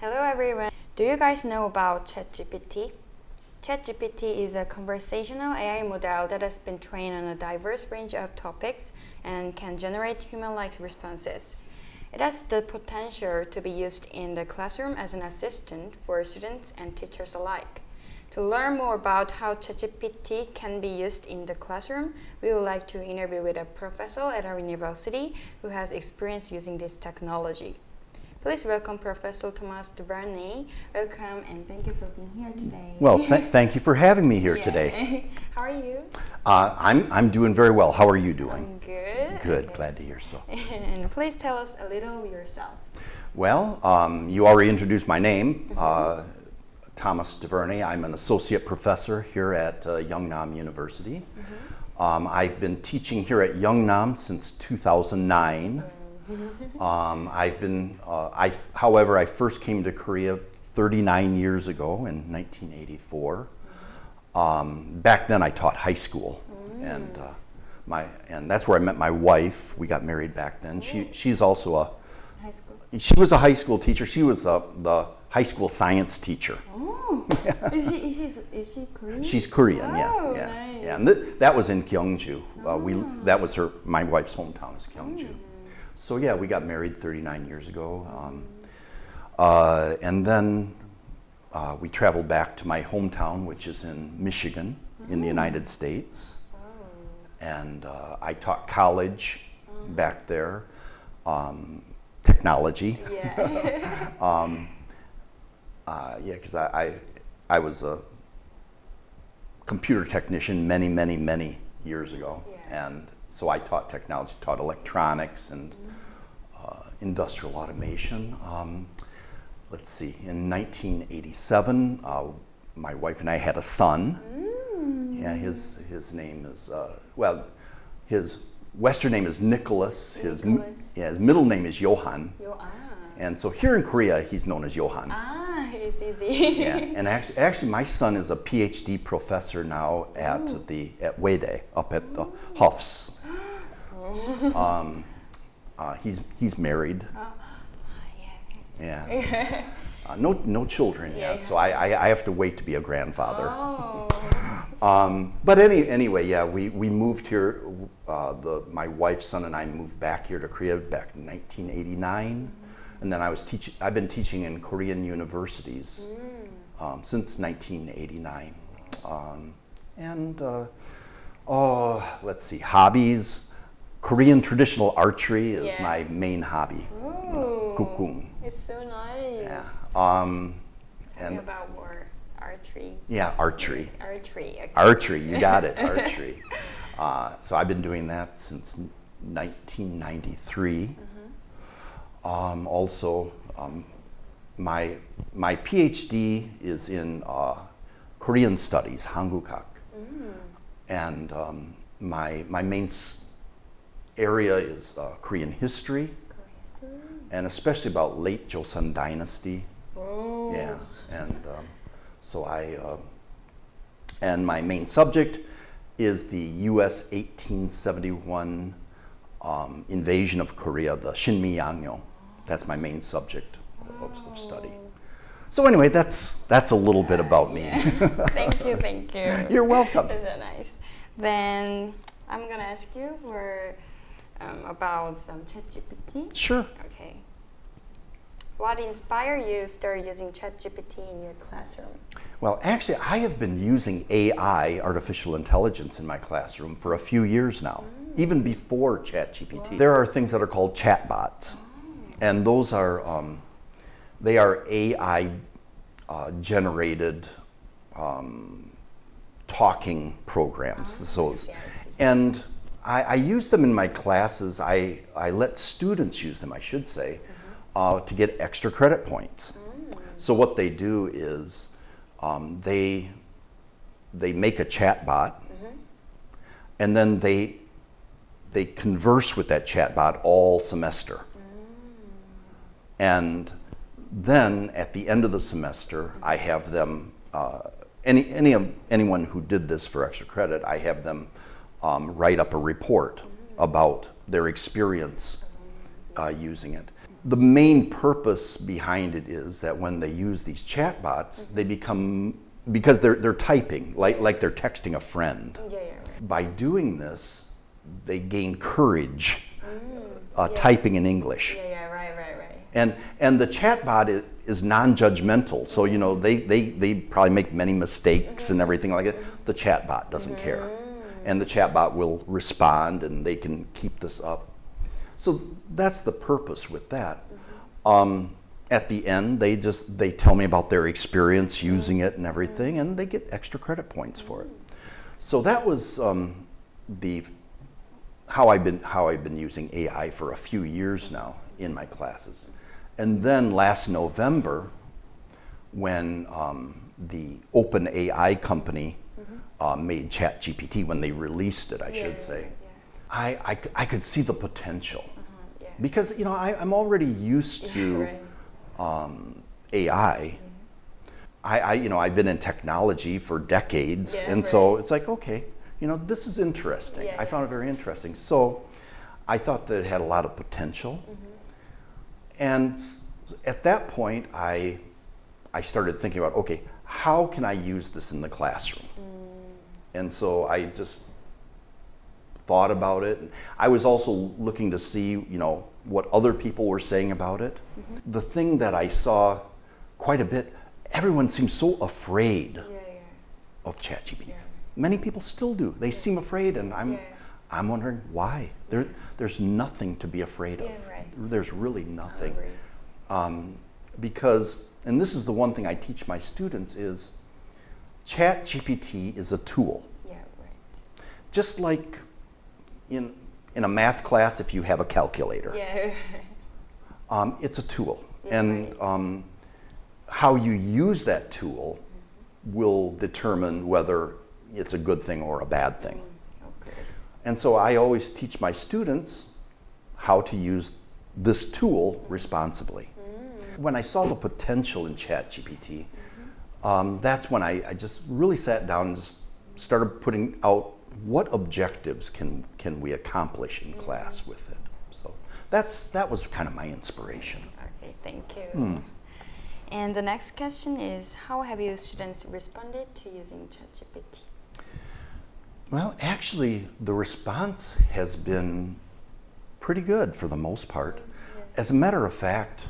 Hello everyone. Do you guys know about ChatGPT? ChatGPT is a conversational AI model that has been trained on a diverse range of topics and can generate human-like responses. It has the potential to be used in the classroom as an assistant for students and teachers alike. To learn more about how ChatGPT can be used in the classroom, we would like to interview with a professor at our university who has experience using this technology. Please welcome Professor Tomasz-Duvernay. Welcome and thank you for being here today. Well, thank you for having me here today. How are you? I'm doing very well. How are you doing? I'm good. Good, Okay. glad to hear so. And please tell us a little yourself. Well, you already introduced my name, Tomasz-Duvernay. I'm an associate professor here at Yeongnam University. I've been teaching here at Yeongnam since 2009. However, I first came to Korea 39 years ago in 1984. Back then I taught high school, and that's where I met my wife. We got married back then. She's also a High school. She was a high school teacher. She was the high school science teacher. Oh, is she Korean? She's Korean, Oh, yeah. nice. Yeah. And that was in Gyeongju. That was my wife's hometown is Gyeongju. So yeah, we got married 39 years ago, and then we traveled back to my hometown, which is in Michigan, in the United States, and I taught college back there, technology. Yeah. Because I was a computer technician many years ago, and so I taught technology, taught electronics and industrial automation. Let's see, in 1987, my wife and I had a son. Yeah, his name is, his Western name is Nicholas. His middle name is Johan. And so here in Korea, he's known as Johan. Ah, it's easy. Yeah, and actually my son is a PhD professor now at Wayday, up at the Hofs. He's married. Yeah. No children yet, so I have to wait to be a grandfather. Oh. But anyway, yeah, we moved here. My wife's son and I moved back here to Korea back in 1989, and then I've been teaching in Korean universities since 1989. Let's see, hobbies. Korean traditional archery is my main hobby. Gukgung. It's so nice. Yeah. Tell me about more archery. Yeah, archery. Archery. Okay. Archery, you got it, archery. So I've been doing that since 1993. Also, my PhD is in Korean studies, Hangukak. And my main area is Korean history, and especially about late Joseon dynasty. Oh. Yeah, and so and my main subject is the U.S. 1871 invasion of Korea, the Shinmi-yangyo. That's my main subject of study. So anyway, that's a little bit about me. Thank you. You're welcome. That's so nice. Then I'm gonna ask you about some ChatGPT. Sure. Okay. What inspired you to start using ChatGPT in your classroom? Well, actually, I have been using AI, artificial intelligence, in my classroom for a few years now, even before ChatGPT. Wow. There are things that are called chatbots, and those are they are AI generated talking programs. And I use them in my classes. I let students use them, I should say, to get extra credit points. So what they do is they make a chatbot, and then they converse with that chatbot all semester. And then at the end of the semester, I have them, anyone who did this for extra credit, I have them write up a report about their experience using it. The main purpose behind it is that when they use these chatbots, they become, because they're typing, like they're texting a friend. By doing this, they gain courage typing in English. Right. And the chatbot is non-judgmental, so you know they probably make many mistakes and everything like that. The chatbot doesn't care, and the chatbot will respond, and they can keep this up. So that's the purpose with that. At the end, they tell me about their experience using it and everything, and they get extra credit points for it. So that was how I've been using AI for a few years now in my classes. And then last November, when the OpenAI company made ChatGPT, when they released it, I should say, I could see the potential. Because, you know, I'm already used to AI. I've been in technology for decades, and so it's like, okay, you know, this is interesting. I found it very interesting. So I thought that it had a lot of potential. And at that point, I started thinking about, okay, how can I use this in the classroom? And so I just thought about it. I was also looking to see, you know, what other people were saying about it. The thing that I saw quite a bit, everyone seems so afraid of ChatGPT. Many people still do. They seem afraid, and I'm wondering why. There's nothing to be afraid of. There's really nothing. Because, and this is the one thing I teach my students, is ChatGPT is a tool. Just like in a math class, if you have a calculator, it's a tool. And how you use that tool will determine whether it's a good thing or a bad thing. And so I always teach my students how to use this tool responsibly. When I saw the potential in ChatGPT, that's when I just really sat down and just started putting out what objectives can we accomplish in class with it. So that was kind of my inspiration. Okay, thank you. And the next question is, how have your students responded to using ChatGPT? Well, actually, the response has been pretty good for the most part. As a matter of fact,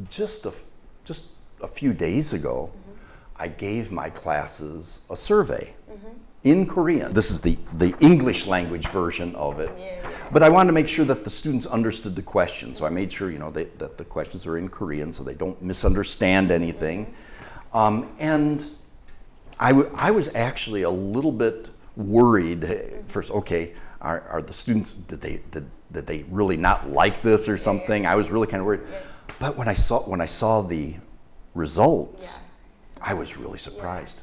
just a few days ago, I gave my classes a survey in Korean. This is the English language version of it. But I wanted to make sure that the students understood the questions. So I made sure, you know, that the questions are in Korean so they don't misunderstand anything. And I was actually a little bit worried first. Okay, are the students, did they really not like this or something? I was really kind of worried. But when I saw the results, I was really surprised.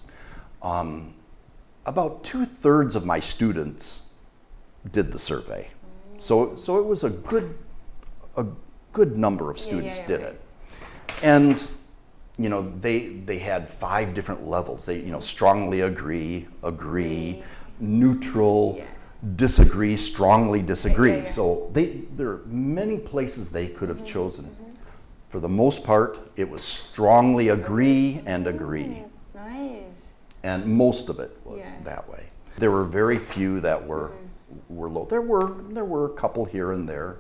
About 2/3 of my students did the survey, so it was a good number of students did it, and you know they had 5 different levels. They, you know, strongly agree, neutral, disagree, strongly disagree. So there are many places they could have chosen. For the most part, it was strongly agree and agree. Nice. And most of it was that way. There were very few that were low. There were a couple here and there,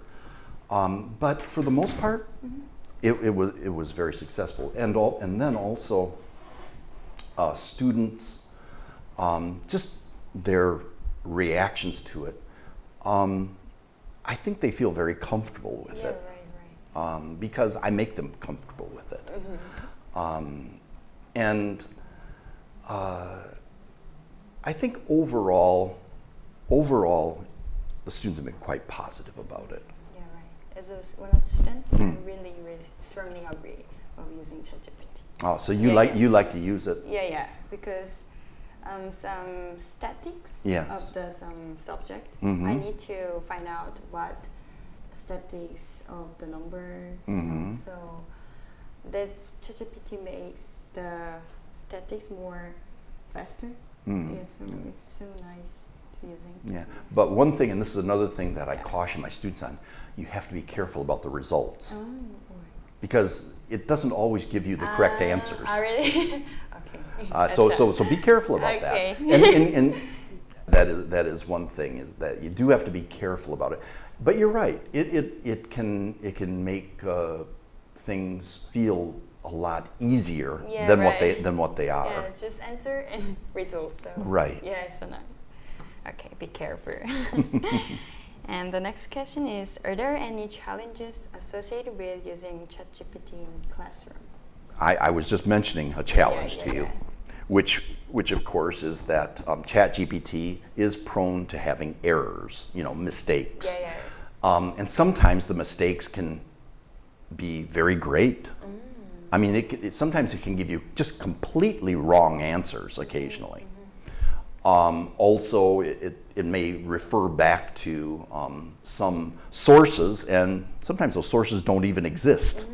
but for the most part, it was very successful. And then also, students, just their reactions to it. I think they feel very comfortable with it. Because I make them comfortable with it. And I think overall, the students have been quite positive about it. Yeah, right. As one of the students, I really strongly agree of using ChatGPT. Oh, so you like to use it? Yeah, because some statics of the some subject, I need to find out what statics of the number. So that ChatGPT makes the statics more faster. So it's so nice to confusing. Yeah, but one thing, and this is another thing that I caution my students on, you have to be careful about the results. Because it doesn't always give you the correct answers. Really? Okay. So be careful about that. And that is one thing, is that you do have to be careful about it. But you're right. It can make things feel a lot easier than what they are. Yeah, it's just answer and results. So. Right. Yeah, it's so nice. Okay, be careful. And the next question is, are there any challenges associated with using ChatGPT in classroom? I was just mentioning a challenge to you, which of course is that ChatGPT is prone to having errors, mistakes. And sometimes the mistakes can be very great. I mean, sometimes it can give you just completely wrong answers occasionally. Also, it may refer back to some sources, and sometimes those sources don't even exist.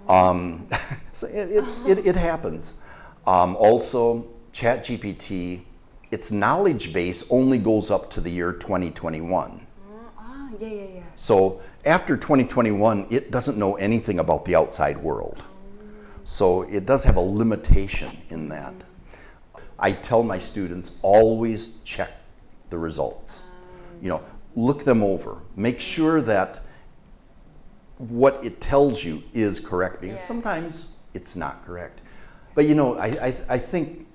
So it happens. Also, ChatGPT, its knowledge base only goes up to the year 2021. So after 2021, it doesn't know anything about the outside world. So it does have a limitation in that. I tell my students, always check the results. Look them over. Make sure that what it tells you is correct, because sometimes it's not correct. But I think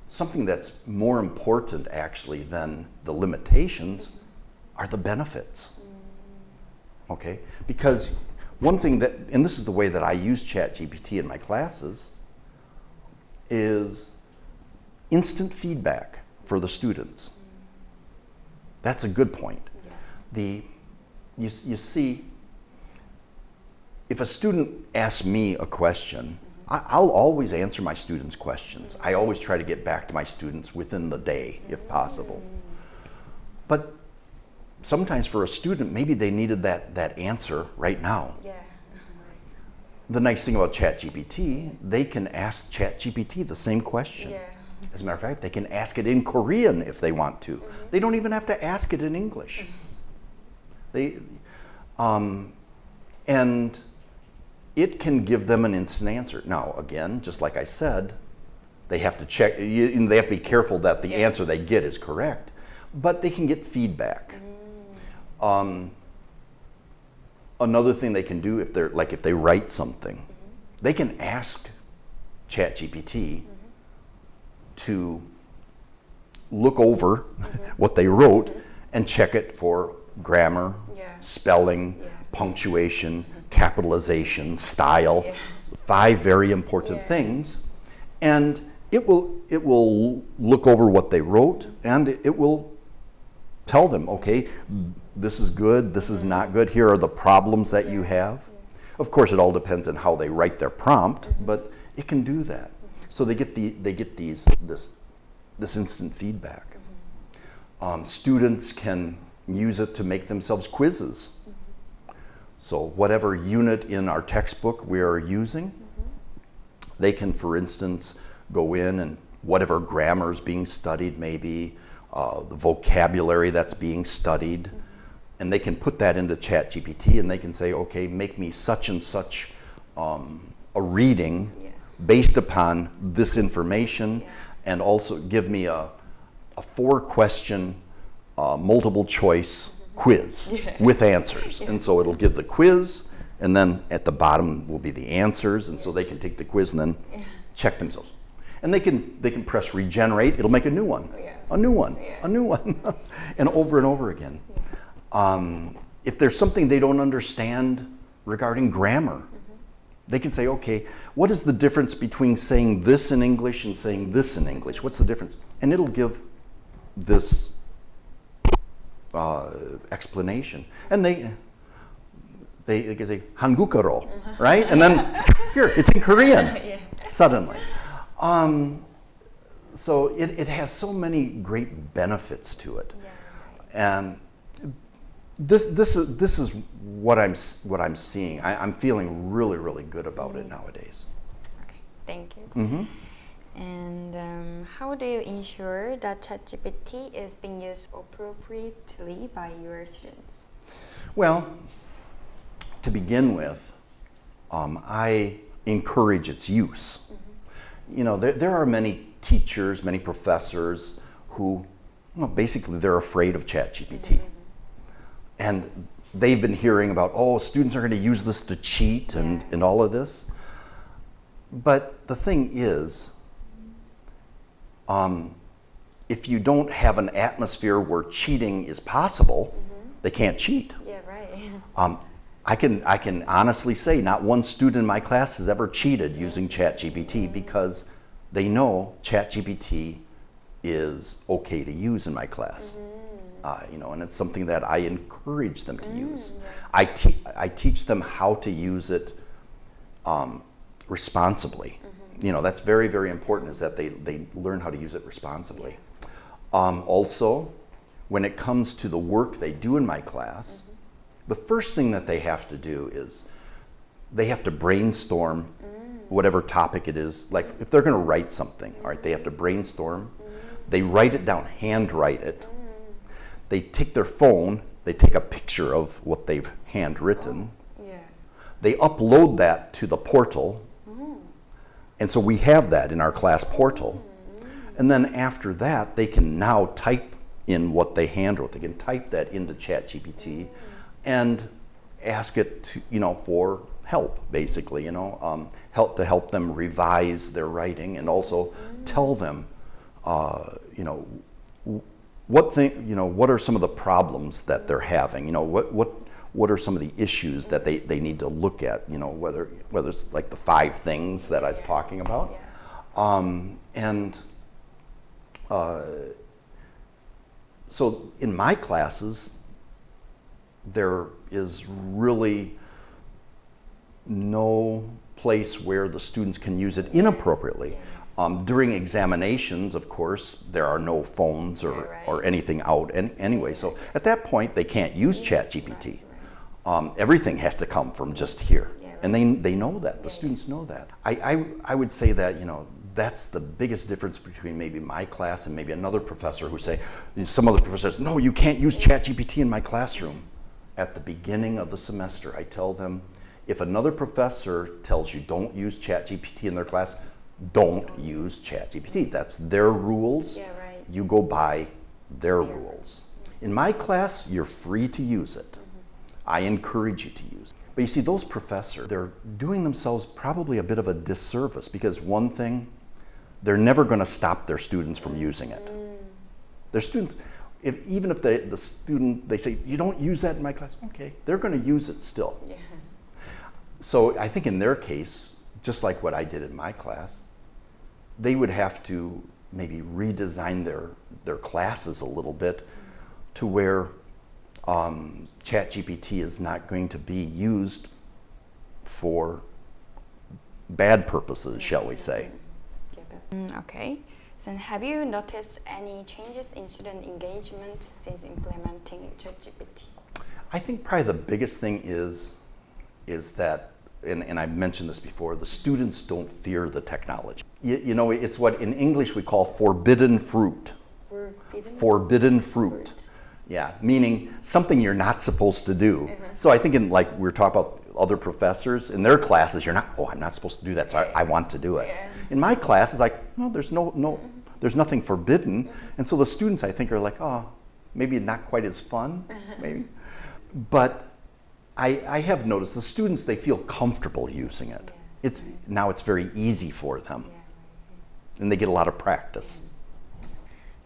something that's more important actually than the limitations are the benefits. Okay? Because one thing that, and this is the way that I use ChatGPT in my classes, is instant feedback for the students. That's a good point. You see, if a student asks me a question, I'll always answer my students' questions. I always try to get back to my students within the day, if possible. But sometimes for a student, maybe they needed that answer right now. The nice thing about ChatGPT, they can ask ChatGPT the same question. As a matter of fact, they can ask it in Korean if they want to. They don't even have to ask it in English. And it can give them an instant answer. Now, again, just like I said, they have to check. They have to be careful that the answer they get is correct. But they can get feedback. Another thing they can do, if they write something, they can ask ChatGPT to look over what they wrote and check it for grammar, spelling, punctuation, capitalization, style, 5 very important things. And it will look over what they wrote, and it will tell them, okay, this is good, this is not good, here are the problems that you have. Of course, it all depends on how they write their prompt, but it can do that. So they get this instant feedback. Students can use it to make themselves quizzes. So whatever unit in our textbook we are using, they can, for instance, go in and whatever grammar is being studied, maybe the vocabulary that's being studied, and they can put that into ChatGPT and they can say, okay, make me such and such a reading based upon this information, and also give me a 4-question multiple choice quiz with answers. And so it'll give the quiz, and then at the bottom will be the answers, and so they can take the quiz and then check themselves. And they can press regenerate, it'll make a new one, a new one, a new one, and over again. If there's something they don't understand regarding grammar, they can say, okay, what is the difference between saying this in English and saying this in English? What's the difference? And it'll give this explanation. And they can say, 한국어로, right? And then, here, it's in Korean, suddenly. So it has so many great benefits to it. And this is what I'm seeing. I'm feeling really, really good about it nowadays. Okay, thank you. And how do you ensure that ChatGPT is being used appropriately by your students? Well, to begin with, I encourage its use. You know, there are many teachers, many professors who, basically they're afraid of ChatGPT. And they've been hearing about, students are going to use this to cheat and all of this. But the thing is, if you don't have an atmosphere where cheating is possible, they can't cheat. Yeah, right. I can honestly say not one student in my class has ever cheated using ChatGPT because they know ChatGPT is okay to use in my class. And it's something that I encourage them to use. I teach them how to use it responsibly. That's very, very important, is that they learn how to use it responsibly. Also, when it comes to the work they do in my class, the first thing that they have to do is they have to brainstorm whatever topic it is. Like if they're going to write something, all right, they have to brainstorm. They write it down, handwrite it. They take their phone, they take a picture of what they've handwritten. They upload that to the portal. And so we have that in our class portal. And then after that, they can now type in what they handwrote. They can type that into ChatGPT and ask it to, for help, basically, help them revise their writing, and also tell them, what are some of the problems that they're having? What are some of the issues that they need to look at? Whether it's like the 5 things that I was talking about, so in my classes, there is really no place where the students can use it inappropriately. During examinations, of course, there are no phones or anything out anyway. So at that point, they can't use ChatGPT. Everything has to come from just here. And they know that. The students know that. I would say that, that's the biggest difference between maybe my class and maybe another professor who say, some other professors, no, you can't use ChatGPT in my classroom. At the beginning of the semester, I tell them, if another professor tells you don't use ChatGPT in their class, don't use ChatGPT. That's their rules. You go by their rules. In my class, you're free to use it. I encourage you to use it. But you see, those professors, they're doing themselves probably a bit of a disservice, because one thing, they're never going to stop their students from using it. Their students, even if the student, they say, you don't use that in my class, okay, they're going to use it still. So I think in their case, just like what I did in my class, they would have to maybe redesign their classes a little bit to where ChatGPT is not going to be used for bad purposes, shall we say. Okay. So have you noticed any changes in student engagement since implementing ChatGPT? I think probably the biggest thing is that, and I've mentioned this before, the students don't fear the technology. It's what in English we call forbidden fruit. Forbidden fruit. Yeah, meaning something you're not supposed to do. So I think we were talking about other professors, in their classes, I'm not supposed to do that, so I want to do it. In my class, it's like, no, there's nothing forbidden. And so the students, I think, are like, maybe not quite as fun, maybe. But I have noticed the students, they feel comfortable using it. Now it's very easy for them. And they get a lot of practice.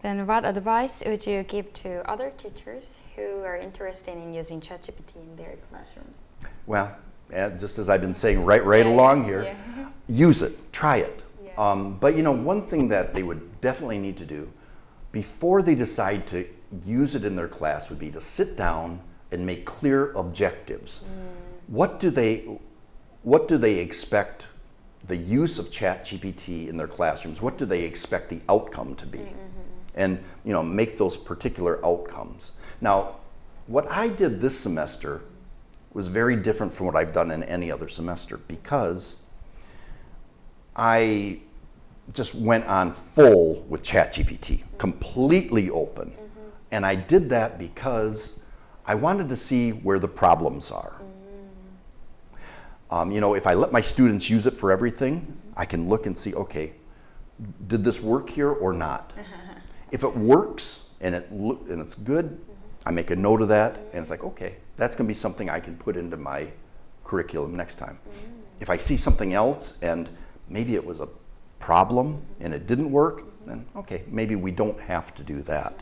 Then what advice would you give to other teachers who are interested in using ChatGPT in their classroom? Well, just as I've been saying right along here, use it, try it. But one thing that they would definitely need to do before they decide to use it in their class would be to sit down and make clear objectives. What do they expect the use of ChatGPT in their classrooms? What do they expect the outcome to be? And make those particular outcomes. Now, what I did this semester was very different from what I've done in any other semester, because I just went on full with ChatGPT, completely open. And I did that because I wanted to see where the problems are. You know, if I let my students use it for everything, I can look and see, okay, did this work here or not? If it works and it's good, I make a note of that, and it's like, okay, that's going to be something I can put into my curriculum next time. If I see something else and maybe it was a problem and it didn't work, then okay, maybe we don't have to do that.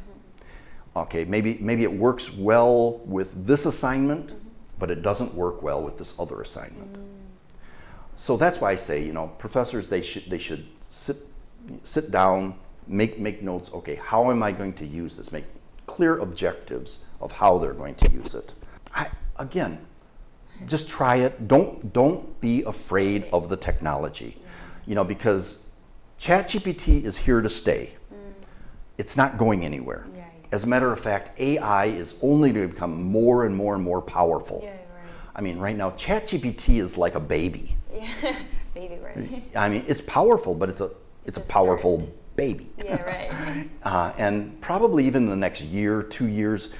Okay, maybe it works well with this assignment, but it doesn't work well with this other assignment. So that's why I say, you know, professors, they should sit down, make notes. Okay, how am I going to use this? Make clear objectives of how they're going to use it. Again, just try it. Don't be afraid of the technology, you know, because ChatGPT is here to stay. It's not going anywhere. As a matter of fact, AI is only going to become more and more and more powerful. I mean, right now, ChatGPT is like a baby. Baby, right? I mean, it's powerful, but it's a powerful baby. Yeah, right. And probably even in the next year, 2 years,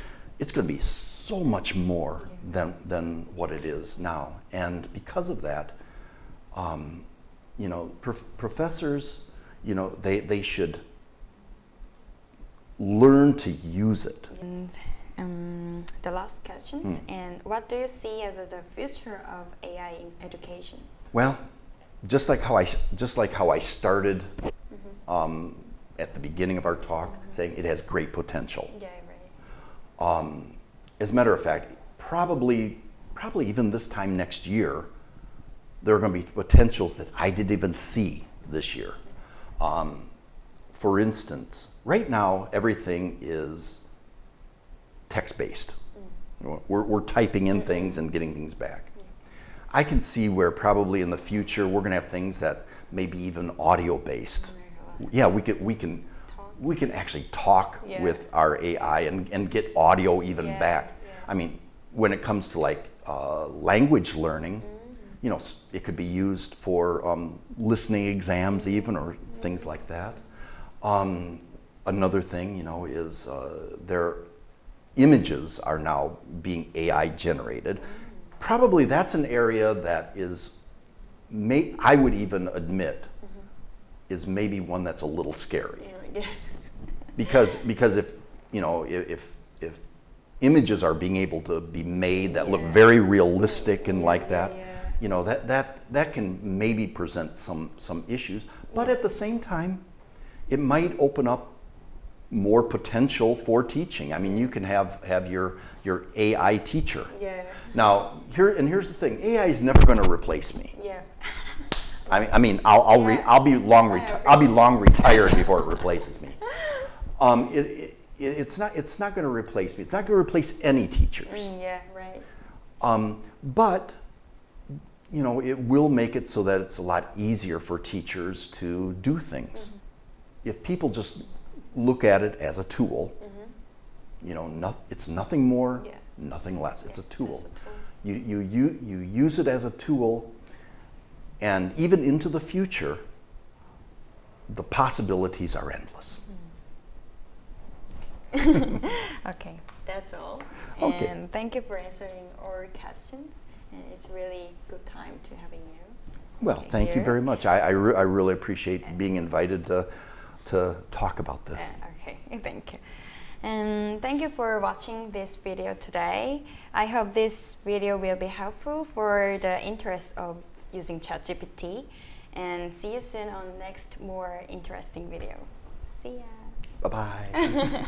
it's going to be so much more than what it is now. And because of that, you know, professors, you know, they should learn to use it. And the last questions. And what do you see as the future of AI in education? Well, just like how I started at the beginning of our talk, saying it has great potential. Yeah, right. As a matter of fact, probably even this time next year, there are going to be potentials that I didn't even see this year. For instance, right now everything is text-based. We're typing in things and getting things back. I can see where probably in the future we're going to have things that may be even audio-based. Yeah, we can actually talk with our AI and get audio even back. I mean, when it comes to like language learning, you know, it could be used for listening exams even, or things like that. Another thing, you know, is their images are now being AI generated. Probably that's an area that is, I would even admit, is maybe one that's a little scary. Because if, you know, if images are being able to be made that look very realistic and like that, you know, that can maybe present some issues. But at the same time, it might open up more potential for teaching. I mean, you can have your AI teacher. Yeah. Now, here's the thing: AI is never going to replace me. Yeah. I mean, I'll be long retired before it replaces me. It's not going to replace me. It's not going to replace any teachers. Yeah, right. But you know, it will make it so that it's a lot easier for teachers to do things. If people just look at it as a tool, you know, it's nothing more, nothing less. It's a tool. You use it as a tool, and even into the future, the possibilities are endless. Okay, that's all. Okay. And thank you for answering our questions. And it's really good time to having you. Well, thank you very much. I really appreciate being invited to talk about this. Okay, thank you. And thank you for watching this video today. I hope this video will be helpful for the interest of using ChatGPT. And see you soon on next more interesting video. See ya. Bye-bye.